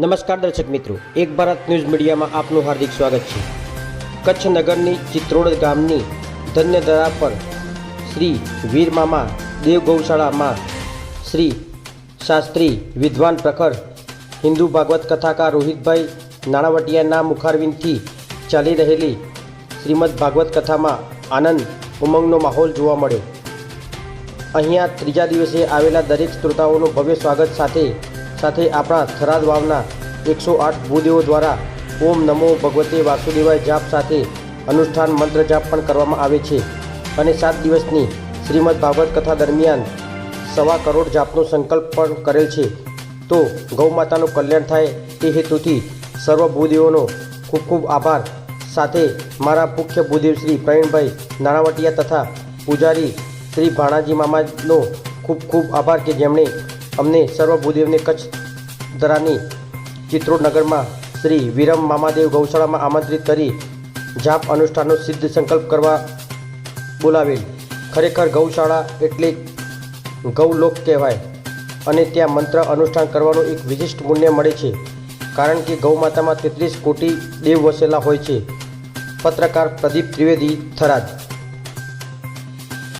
નમસ્કાર દર્શક મિત્રો, એક ભારત ન્યૂઝ મીડિયામાં આપનું હાર્દિક સ્વાગત છે। કચ્છ નગરની ચિત્રોડ ગામની ધન્યધરા પર શ્રી વીરમામા દેવ ગૌશાળામાં શ્રી શાસ્ત્રી વિદ્વાન પ્રખર હિન્દુ ભાગવત કથાકાર રોહિતભાઈ નાણાવટીયાના મુખારવિંદથી ચાલી રહેલી શ્રીમદ ભાગવત કથામાં આનંદ ઉમંગનો માહોલ જોવા મળ્યો। અહીંયા ત્રીજા દિવસે આવેલા દરેક શ્રોતાઓનું ભવ્ય સ્વાગત સાથે આપણા થરાદ વાવના 108 ભૂદેવો દ્વારા ઓમ નમો ભગવતે વાસુદેવાય જાપ સાથે અનુષ્ઠાન મંત્ર જાપ પણ કરવામાં આવે છે અને 7 દિવસની શ્રીમદ ભાગવત કથા દરમિયાન 1.25 કરોડ જાપનો સંકલ્પ પણ કરેલ છે। તો ગૌ માતાનું કલ્યાણ થાય તે હેતુથી સર્વ ભૂદેવોનો ખૂબ ખૂબ આભાર। સાથે મારા મુખ્ય ભૂદેવ શ્રી પ્રવીણભાઈ નાણાવટીયા તથા પૂજારી શ્રી ભાણાજી મામાનો ખૂબ ખૂબ આભાર કે જેમણે અમને સર્વ ભૂદેવને કચ્છ દરાની ચિત્રોડ નગરમાં શ્રી વીરમ મામાદેવ ગૌશાળામાં આમંત્રિત કરી જાપ અનુષ્ઠાનનો સિદ્ધ સંકલ્પ કરવા બોલાવેલ। ખરેખર ગૌશાળા એટલે ગૌલોક કહેવાય અને ત્યાં મંત્ર અનુષ્ઠાન કરવાનું એક વિશિષ્ટ પુણ્ય મળે છે, કારણ કે ગૌ માતામાં 33 કોટી દેવ વસેલા હોય છે। પત્રકાર પ્રદીપ ત્રિવેદી, થરાદ।